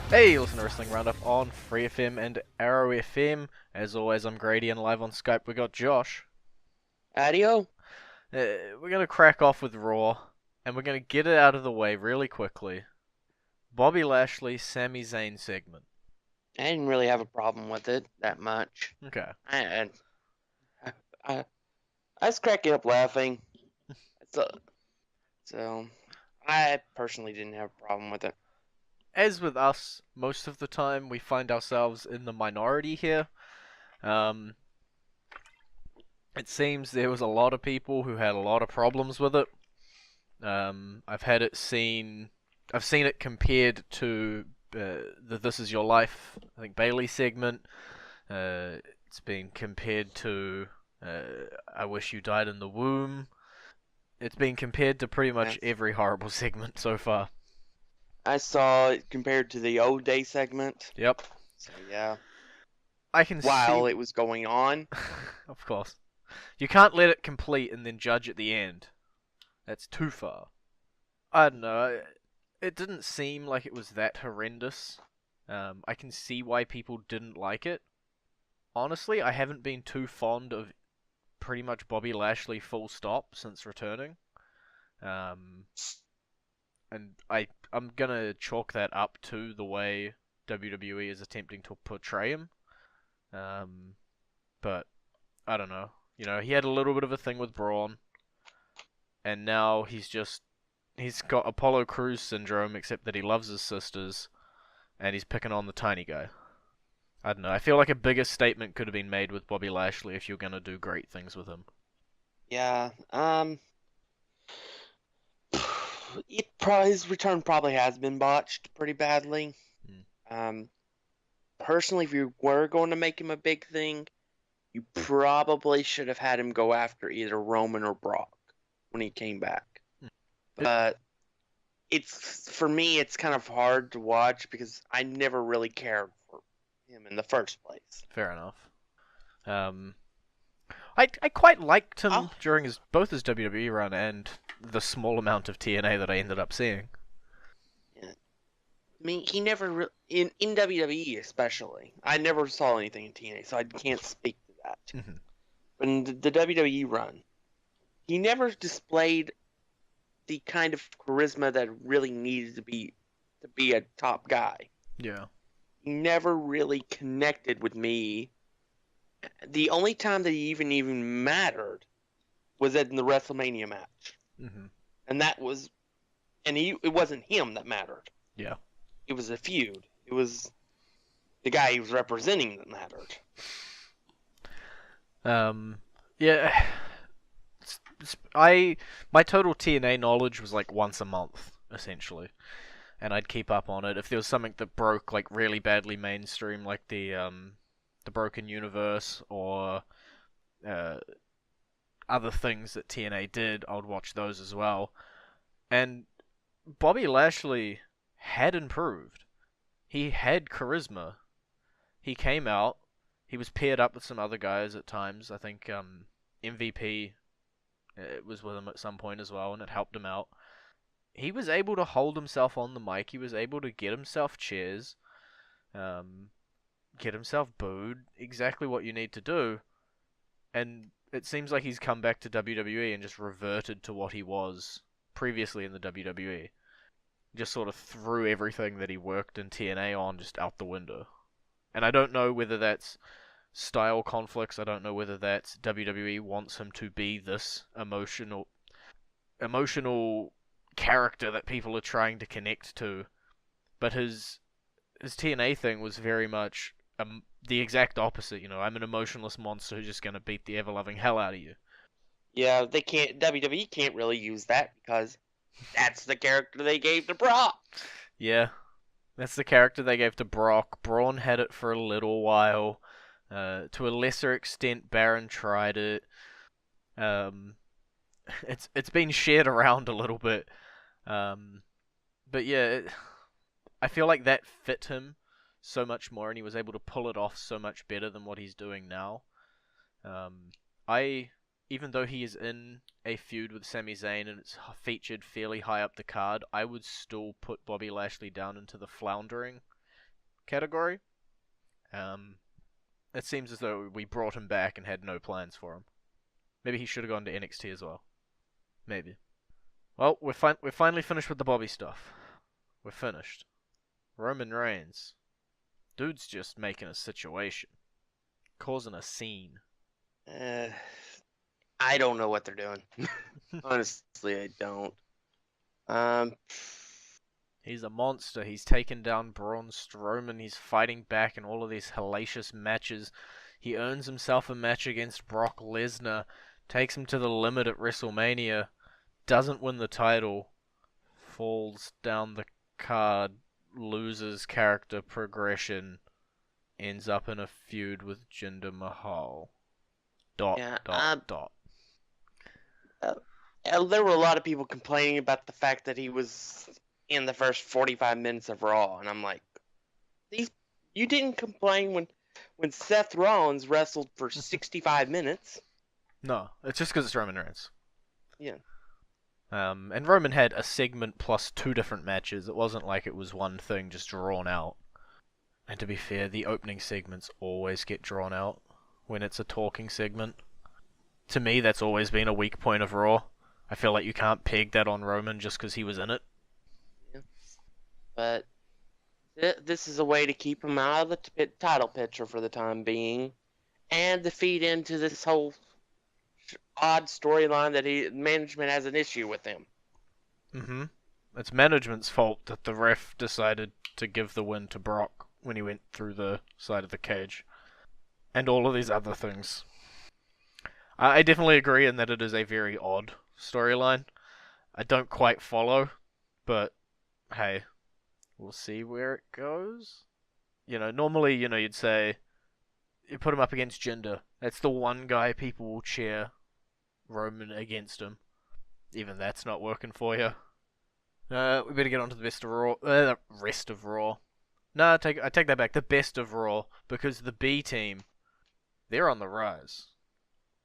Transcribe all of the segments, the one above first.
Hey, listen to Wrestling Roundup on FreeFM and ArrowFM. As always, I'm Grady, and live on Skype we got Josh. Adio? We're gonna crack off with Raw, and we're gonna get it out of the way really quickly. Bobby Lashley, Sami Zayn segment. I didn't really have a problem with it that much. Okay. I I, I, I was cracking up laughing. So, so I personally didn't have a problem with it. As with us, most of the time we find ourselves in the minority here. Um, it seems there was a lot of people who had a lot of problems with it. I've had it seen. I've seen it compared to the "This Is Your Life," I think Bailey segment. It's been compared to "I Wish You Died in the Womb." It's been compared to pretty Yeah. much every horrible segment so far. I saw it compared to the old day segment. Yep, So yeah, I can see. while it was going on, Of course, you can't let it complete and then judge at the end. That's too far. I don't know. It didn't seem like it was that horrendous. I can see why people didn't like it. Honestly, I haven't been too fond of pretty much Bobby Lashley full stop since returning. Um, and I'm gonna chalk that up to the way WWE is attempting to portray him. Um, but I don't know. He had a little bit of a thing with Braun, and now he's got Apollo Crews syndrome, except that he loves his sisters, and he's picking on the tiny guy. I don't know. I feel like a bigger statement could have been made with Bobby Lashley if you're gonna do great things with him. yeah. His return probably has been botched pretty badly. Mm. Um, Personally, if you were going to make him a big thing, you probably should have had him go after either Roman or Brock when he came back. It But it's for me, it's kind of hard to watch because I never really cared for him in the first place. Fair enough. Um, I quite liked him Oh, during his both his WWE run and the small amount of TNA that I ended up seeing. yeah. I mean, he never in WWE especially. I never saw anything in TNA, so I can't speak to that. Hmm. But in the WWE run, he never displayed the kind of charisma that really needed to be a top guy. Yeah. He never really connected with me. The only time that he even mattered was in the WrestleMania match, Hmm. and that was it wasn't him that mattered. Yeah. It was a feud. It was the guy he was representing that mattered. Um. Yeah. I my total TNA knowledge was like once a month essentially, and I'd keep up on it. If there was something that broke like really badly mainstream, like the Broken Universe or uh, other things that TNA did, I would watch those as well. And Bobby Lashley had improved. He had charisma. He came out. He was paired up with some other guys at times. I think MVP was with him at some point as well, and it helped him out. He was able to hold himself on the mic. He was able to get himself cheers, um, get himself booed. Exactly what you need to do. And it seems like he's come back to WWE and just reverted to what he was previously in the WWE. Just sort of threw everything that he worked in TNA on just out the window. And I don't know whether that's style conflicts. I don't know whether that's WWE wants him to be this emotional character that people are trying to connect to. But his TNA thing was very much the exact opposite. I'm an emotionless monster who's just gonna beat the ever loving hell out of you. Yeah, they can't. WWE can't really use that because that's the character they gave to Brock. Yeah, that's the character they gave to Brock. Braun had it for a little while. To a lesser extent, Baron tried it. Um, it's been shared around a little bit. Um, but yeah, I feel like that fit him so much more, and he was able to pull it off so much better than what he's doing now. Um, I Even though he is in a feud with Sami Zayn and it's featured fairly high up the card, I would still put Bobby Lashley down into the floundering. category. It seems as though we brought him back and had no plans for him. Maybe he should have gone to NXT as well. Maybe. Well, we're finally finished with the Bobby stuff. We're finished. Roman Reigns. Dude's just making a situation. Causing a scene. I don't know what they're doing. Honestly, I don't. He's a monster. He's taken down Braun Strowman. He's fighting back in all of these hellacious matches. He earns himself a match against Brock Lesnar. Takes him to the limit at WrestleMania. Doesn't win the title. Falls down the card. Loses character progression. Ends up in a feud with Jinder Mahal. Dot. There were a lot of people complaining about the fact that he was in the first 45 minutes of Raw, and I'm like, you didn't complain when Seth Rollins wrestled for 65 minutes. No, it's just because it's Roman Reigns. Yeah. And Roman had a segment plus 2 different matches. It wasn't like it was one thing just drawn out. And to be fair, the opening segments always get drawn out when it's a talking segment. To me, that's always been a weak point of Raw. I feel like you can't peg that on Roman just because he was in it. Yeah. But this is a way to keep him out of the title picture for the time being, and to feed into this whole odd storyline that management has an issue with him. Mm-hmm. It's management's fault that the ref decided to give the win to Brock when he went through the side of the cage. And all of these other things. I definitely agree in that it is a very odd storyline. I don't quite follow, but hey, we'll see where it goes. Normally, you'd say, you put him up against Jinder. That's the one guy people will cheer Roman against him. Even that's not working for you. We better get on to the best of Raw. Rest of Raw. No, I take that back. The best of Raw, because the B team, they're on the rise.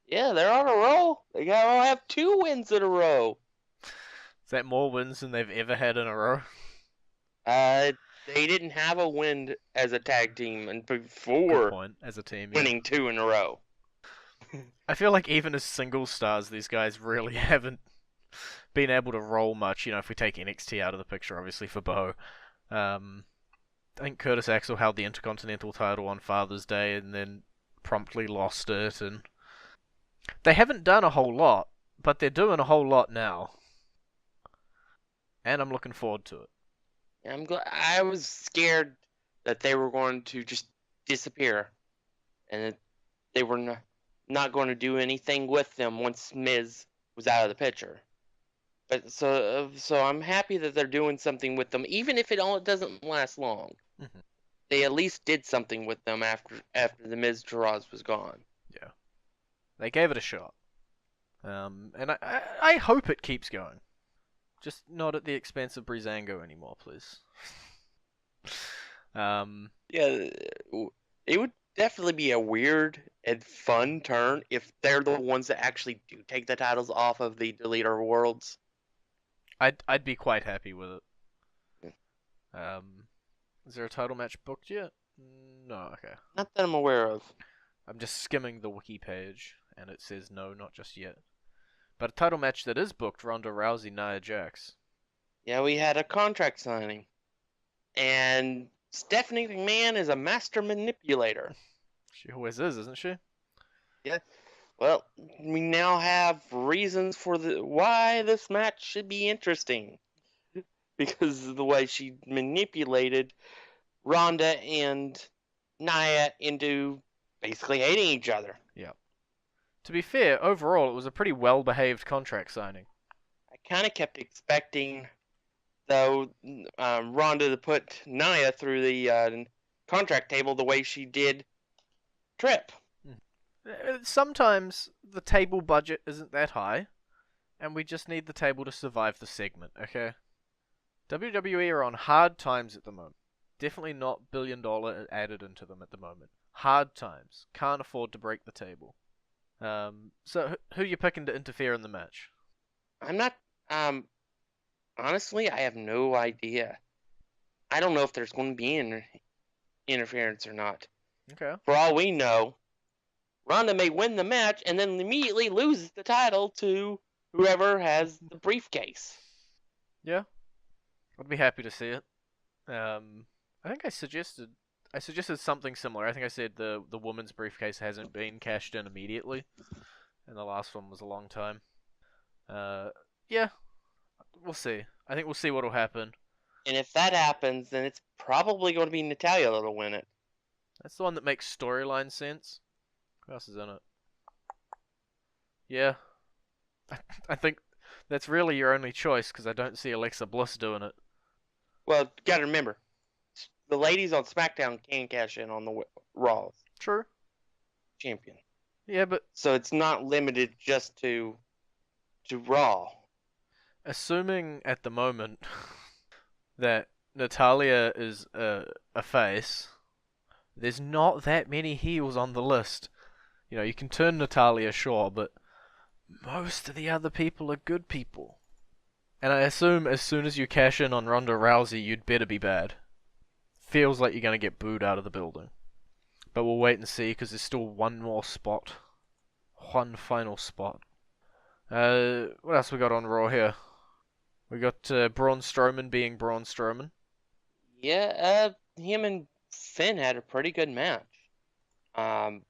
Yeah, they're on a roll. They gotta have 2 wins in a row. Is that more wins than they've ever had in a row? They didn't have a win as a tag team and Good before point. As a team, winning 2 in a row. I feel like even as single stars, these guys really haven't been able to roll much. If we take NXT out of the picture, obviously, for Bo. I think Curtis Axel held the Intercontinental title on Father's Day and then promptly lost it, and they haven't done a whole lot, but they're doing a whole lot now. And I'm looking forward to it. I was scared that they were going to just disappear, and that they were not going to do anything with them once Miz was out of the picture. But so I'm happy that they're doing something with them, even if it doesn't last long. Mm-hmm. They at least did something with them after the Miz Taraz was gone. Yeah, they gave it a shot, and I hope it keeps going. Just not at the expense of Breezango anymore, please. Yeah, it would definitely be a weird and fun turn if they're the ones that actually do take the titles off of the Deleter Worlds. I'd be quite happy with it. Is there a title match booked yet? No, okay. Not that I'm aware of. I'm just skimming the wiki page, and it says no, not just yet. But a title match that is booked, Ronda Rousey, Nia Jax. Yeah, we had a contract signing. And Stephanie McMahon is a master manipulator. She always is, isn't she? Yeah. Well, we now have reasons for why this match should be interesting. Because of the way she manipulated Ronda and Nia into basically hating each other. Yeah. To be fair, overall, it was a pretty well-behaved contract signing. I kind of kept expecting, though, Ronda to put Nia through the contract table the way she did Tripp. Sometimes the table budget isn't that high, and we just need the table to survive the segment, okay? WWE are on hard times at the moment. Definitely not $1 billion added into them at the moment. Hard times. Can't afford to break the table. So who you picking to interfere in the match? I'm not, honestly, I have no idea. I don't know if there's going to be any. interference or not. Okay. For all we know, Ronda may win the match and then immediately loses the title to whoever has the briefcase. Yeah. I'd be happy to see it. I think I suggested something similar. I think I said the woman's briefcase hasn't been cashed in immediately, and the last one was a long time. Yeah, we'll see. I think we'll see what'll happen. And if that happens, then it's probably going to be Natalya that'll win it. That's the one that makes storyline sense. Who else is in it? Yeah, I think that's really your only choice because I don't see Alexa Bliss doing it. Well, got to remember, the ladies on SmackDown can cash in on the Raw True. champion. Yeah, but So it's not limited just to Raw. assuming at the moment that Natalia is a face, there's not that many heels on the list. You know, you can turn Natalia, sure, but most of the other people are good people. And I assume as soon as you cash in on Ronda Rousey, you'd better be bad. Feels like you're going to get booed out of the building. But we'll wait and see, because there's still one more spot. One final spot. What else we got on Raw here? We got Braun Strowman being Braun Strowman. Yeah, him and Finn had a pretty good match. But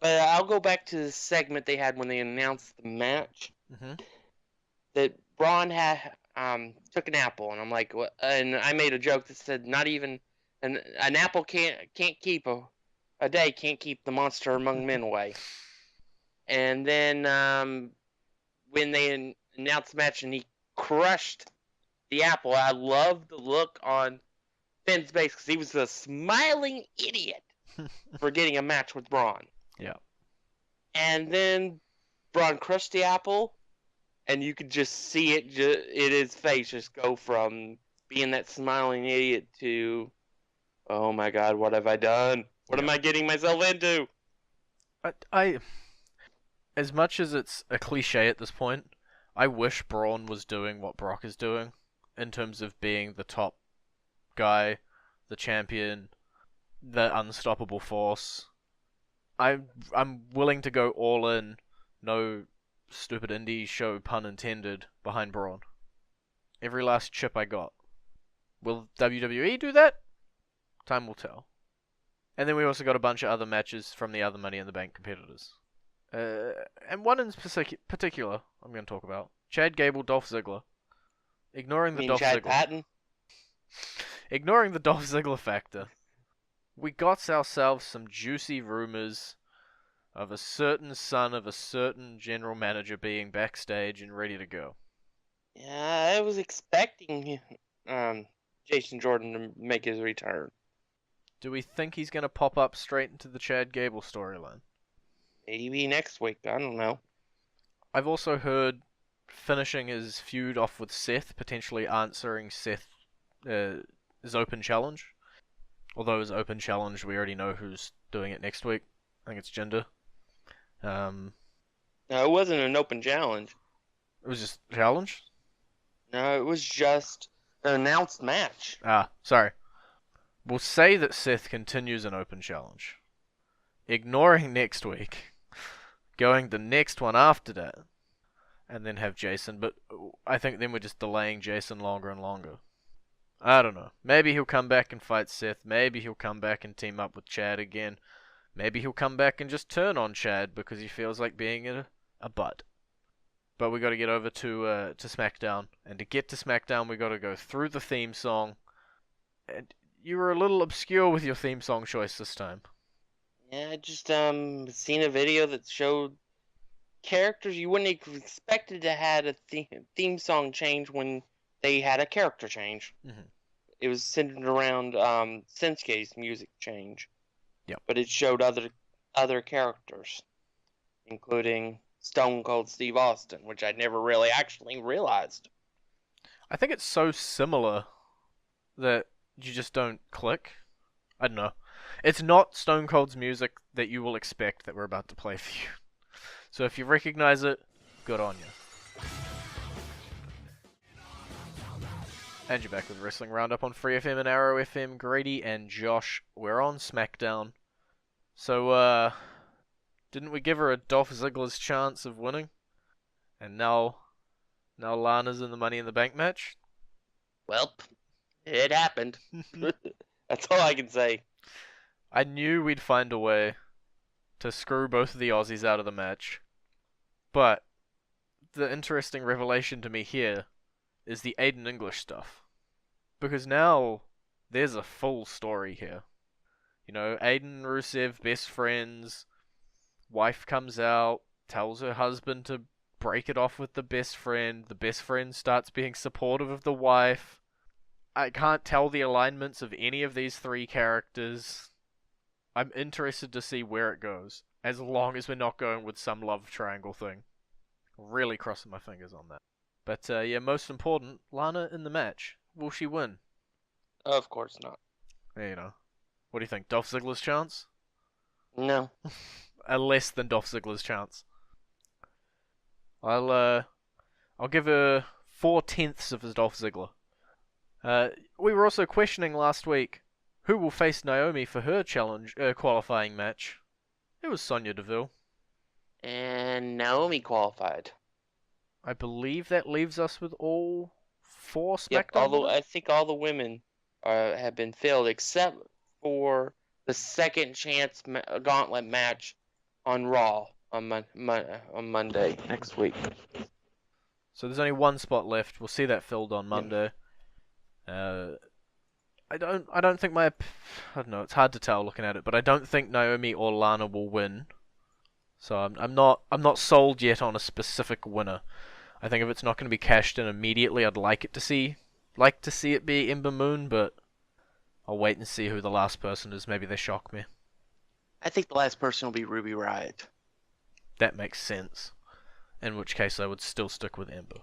I'll go back to the segment they had when they announced the match. Mm-hmm. That Braun had took an apple, and I'm like, what? And I made a joke that said, not even an apple can't keep a day can't keep the monster among men away. And then when they announced the match and he crushed the apple, I loved the look on Finn's face because he was a smiling idiot for getting a match with Braun. Yeah. And then Braun crushed the apple, and you could just see it in his face just go from being that smiling idiot to, oh my god, what have I done? What am I getting myself into? I as much as it's a cliche at this point, I wish Braun was doing what Brock is doing in terms of being the top guy, the champion, the unstoppable force. I'm willing to go all in, no stupid indie show pun intended, behind Braun. Every last chip I got. Will WWE do that? Time will tell. And then we also got a bunch of other matches from the other Money in the Bank competitors. And one in particular I'm going to talk about. Chad Gable, Dolph Ziggler. Ignoring the Dolph Chad Ziggler. Patton? Ignoring the Dolph Ziggler factor. We got ourselves some juicy rumors of a certain son of a certain general manager being backstage and ready to go. Yeah, I was expecting Jason Jordan to make his return. Do we think he's going to pop up straight into the Chad Gable storyline? Maybe next week. I don't know. I've also heard finishing his feud off with Seth, potentially answering Seth's open challenge. Although his open challenge, we already know who's doing it next week. I think it's Jinder. No, it wasn't an open challenge. It was just a challenge? No, it was just an announced match. Sorry. We'll say that Seth continues an open challenge. Ignoring next week. Going the next one after that. And then have Jason. But I think then we're just delaying Jason longer and longer. I don't know. Maybe he'll come back and fight Seth. Maybe he'll come back and team up with Chad again. Maybe he'll come back and just turn on Chad because he feels like being a butt. But we got to get over to SmackDown. And to get to SmackDown, we got to go through the theme song. And you were a little obscure with your theme song choice this time. Yeah, I just seen a video that showed characters you wouldn't have expected to had a theme song change when they had a character change. Mm-hmm. It was centered around Shinsuke's music change. Yep. But it showed other characters, including Stone Cold Steve Austin, which I never really actually realized. I think it's so similar that you just don't click. I don't know. It's not Stone Cold's music that you will expect that we're about to play for you. So if you recognize it, good on you. And you're back with Wrestling Roundup on FreeFM and ArrowFM. Grady and Josh, we're on SmackDown. So, didn't we give her a Dolph Ziggler's chance of winning? And now Lana's in the Money in the Bank match? Well, it happened. That's all I can say. I knew we'd find a way to screw both of the Aussies out of the match. But the interesting revelation to me here is the Aiden English stuff. Because now there's a full story here. You know, Aiden and Rusev, best friends. Wife comes out, tells her husband to break it off with the best friend. The best friend starts being supportive of the wife. I can't tell the alignments of any of these three characters. I'm interested to see where it goes, as long as we're not going with some love triangle thing. Really crossing my fingers on that. But yeah, most important, Lana in the match. Will she win? Of course not. Yeah, you know. What do you think? Dolph Ziggler's chance? No. A less than Dolph Ziggler's chance. I'll give her 4/10 of his Dolph Ziggler. We were also questioning last week who will face Naomi for her challenge qualifying match. It was Sonya Deville. And Naomi qualified. I believe that leaves us with all 4 SmackDown. Yep, although I think all the women have been filled except for the second chance gauntlet match on Raw on Monday next week. So there's only 1 spot left. We'll see that filled on Monday. I don't think I don't know. It's hard to tell looking at it, but I don't think Naomi or Lana will win. So I'm not sold yet on a specific winner. I think if it's not going to be cashed in immediately, I'd like to see it be Ember Moon, but I'll wait and see who the last person is. Maybe they shock me. I think the last person will be Ruby Riott. That makes sense. In which case, I would still stick with Ember.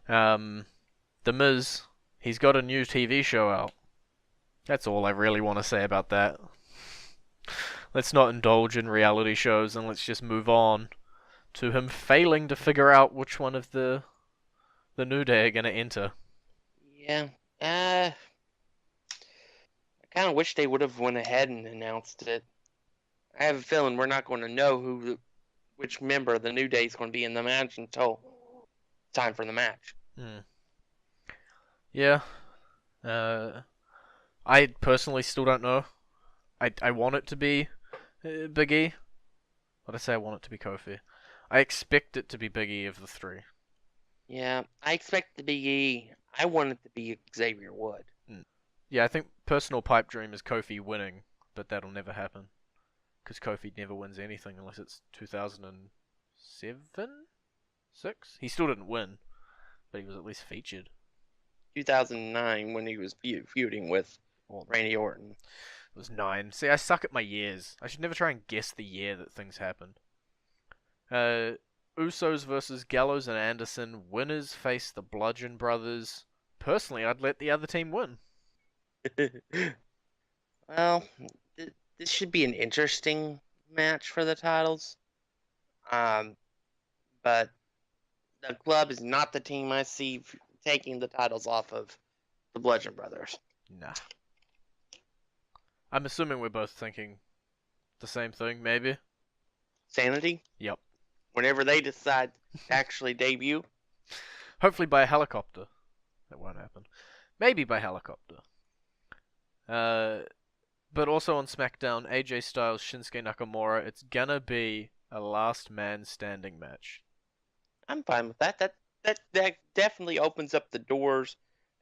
The Miz, he's got a new TV show out. That's all I really want to say about that. Let's not indulge in reality shows and let's just move on to him failing to figure out which one of the New Day are going to enter. Yeah. I kind of wish they would have went ahead and announced it. I have a feeling we're not going to know which member of the New Day is going to be in the match until time for the match. Yeah. I personally still don't know. I want it to be Big E. What I say, I want it to be Kofi. I expect it to be Big E of the 3. Yeah, I expect it to be E. I want it to be Xavier Wood. Yeah, I think personal pipe dream is Kofi winning, but that'll never happen. Because Kofi never wins anything unless it's 2007? 6? He still didn't win, but he was at least featured. 2009 when he was feuding with Randy Orton. It was 9. See, I suck at my years. I should never try and guess the year that things happened. Usos versus Gallows and Anderson. Winners face the Bludgeon Brothers. Personally, I'd let the other team win. Well, this should be an interesting match for the titles. But the club is not the team I see taking the titles off of the Bludgeon Brothers. Nah. I'm assuming we're both thinking the same thing, maybe? Sanity? Yep. Whenever they decide to actually debut. Hopefully by a helicopter. That won't happen. Maybe by helicopter. But also on SmackDown, AJ Styles, Shinsuke Nakamura, it's gonna be a last man standing match. I'm fine with that. That definitely opens up the doors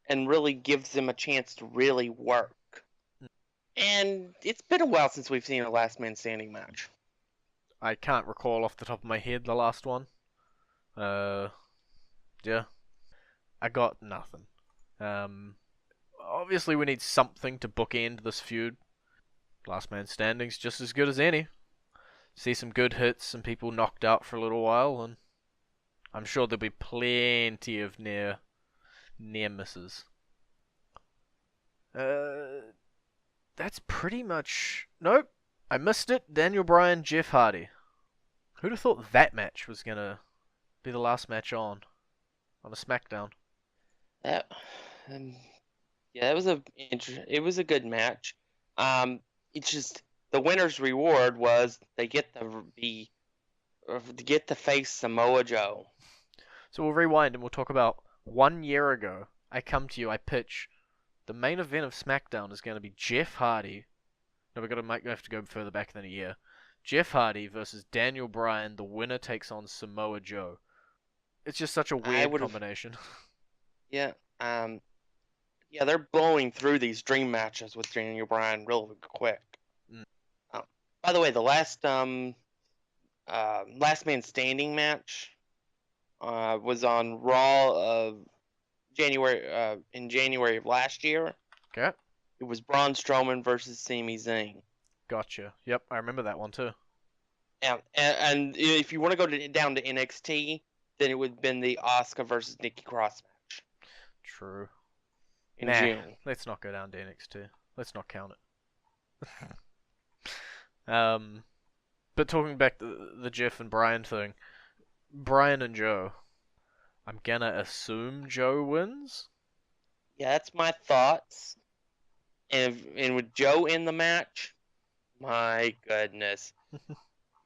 and really gives them a chance to really work. And it's been a while since we've seen a last man standing match. I can't recall off the top of my head the last one. Yeah. I got nothing. Obviously we need something to bookend this feud. Last man standing's just as good as any. See some good hits, some people knocked out for a little while, and I'm sure there'll be plenty of near misses. That's pretty much... Nope, I missed it. Daniel Bryan, Jeff Hardy. Who'd have thought that match was gonna be the last match on a SmackDown? That, um, yeah, it was a good match. It's just the winner's reward was they get to get to face Samoa Joe. So we'll rewind and we'll talk about 1 year ago. I come to you, I pitch. The main event of SmackDown is going to be Jeff Hardy. No, might have to go further back than a year. Jeff Hardy versus Daniel Bryan. The winner takes on Samoa Joe. It's just such a I weird would have, combination. yeah, yeah, they're blowing through these dream matches with Daniel Bryan real quick. Mm. By the way, the last man standing match was on Raw of in January of last year. Okay, It was Braun Strowman versus Sami Zayn. gotcha. Yep, I remember that one too. And if you want to go down to NXT, then it would have been the Asuka versus Nikki Cross match True. in June. Let's not go down to NXT. Let's not count it. But talking back to the Jeff and Bryan thing, Bryan and Joe. I'm gonna assume Joe wins. Yeah, that's my thoughts. And with Joe in the match, my goodness.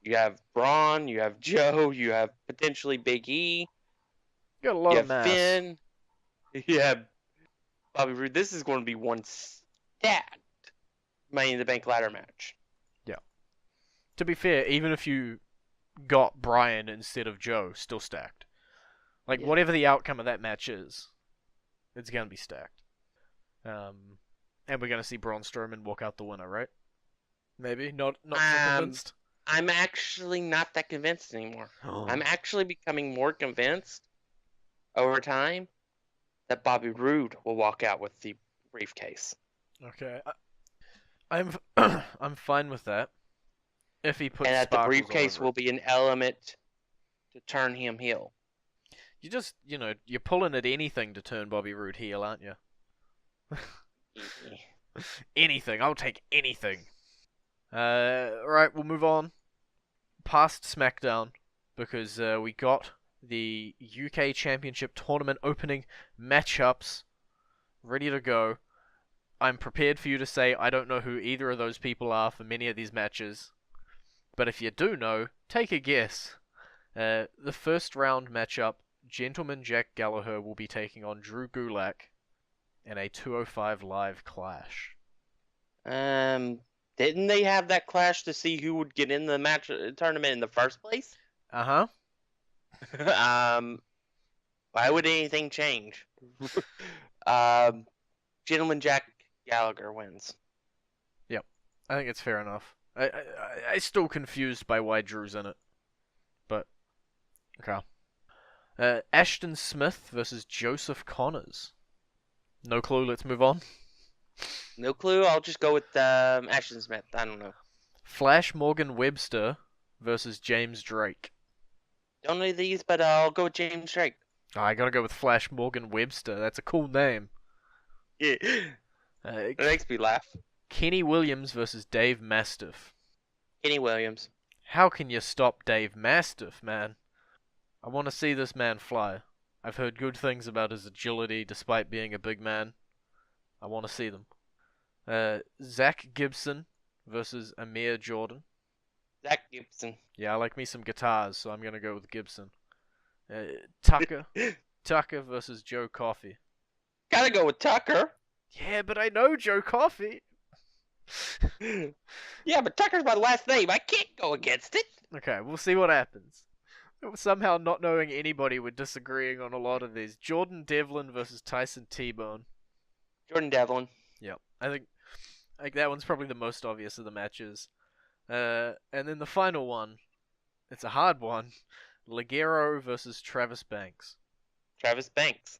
You have Braun, you have Joe, you have potentially Big E, You got a lot you of have mass. Finn, you have Bobby Roode. This is going to be one stacked Money in the Bank ladder match. Yeah. To be fair, even if you got Bryan instead of Joe, still stacked. Like, Yeah. whatever the outcome of that match is, it's gonna be stacked. And we're gonna see Braun Strowman walk out the winner, right? Maybe? Not so convinced? I'm actually not that convinced anymore. I'm actually becoming more convinced over time that Bobby Roode will walk out with the briefcase. Okay. I'm I'm fine with that. If he puts And that the sparkles all briefcase over will it. be an element to turn him heel. You just, you're pulling at anything to turn Bobby Roode heel, aren't you? Anything. I'll take anything. Right, we'll move on past SmackDown because we got the UK Championship Tournament opening matchups ready to go. I'm prepared for you to say I don't know who either of those people are for many of these matches, but if you do know, take a guess. The first round matchup, Gentleman Jack Gallagher will be taking on Drew Gulak in a 205 Live clash. Didn't they have that clash to see who would get in the match tournament in the first place? Uh-huh. Why would anything change? Gentleman Jack Gallagher wins. Yep. I think it's fair enough. I'm still confused by why Drew's in it. But, okay. Ashton Smith versus Joseph Connors. No clue, let's move on. No clue. I'll just go with Ashton Smith. I don't know. Flash Morgan Webster versus James Drake. Don't know these, but I'll go with James Drake. Oh, I gotta go with Flash Morgan Webster. That's a cool name. Yeah. It makes me laugh. Kenny Williams versus Dave Mastiff. Kenny Williams. How can you stop Dave Mastiff, man? I want to see this man fly. I've heard good things about his agility despite being a big man. I want to see them. Zach Gibson versus Amir Jordan. Zach Gibson. Yeah, I like me some guitars, so I'm gonna go with Gibson. Tucker versus Joe Coffey. Gotta go with Tucker. Yeah, but I know Joe Coffey. Yeah, but Tucker's my last name. I can't go against it. Okay, we'll see what happens. Somehow not knowing anybody, we're disagreeing on a lot of these. Jordan Devlin versus Tyson T-Bone. Jordan Devlin. Yep, I think that one's probably the most obvious of the matches. And then the final one, it's a hard one. Ligero versus Travis Banks. Travis Banks.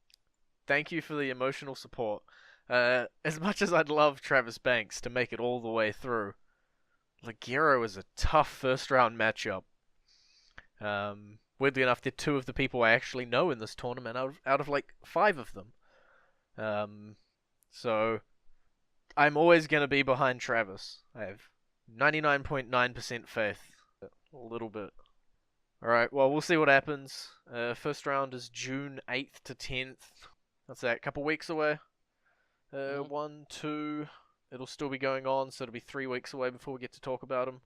Thank you for the emotional support. As much as I'd love Travis Banks to make it all the way through, Ligero is a tough first round matchup. Weirdly enough, they're two of the people I actually know in this tournament out of like 5 of them. So I'm always going to be behind Travis. I have 99.9% faith. A little bit. Alright, well, we'll see what happens. First round is June 8th to 10th. That's that. A couple weeks away. 1, 2. It'll still be going on, so it'll be 3 weeks away before we get to talk about them.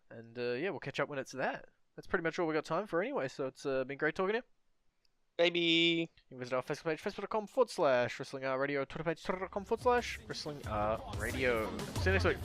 And yeah, we'll catch up when it's that. That's pretty much all we got time for anyway. So it's been great talking to you. Baby. You can visit our Facebook page, facebook.com/wrestling radio, Twitter page, twitter.com/wrestling radio. See you next week.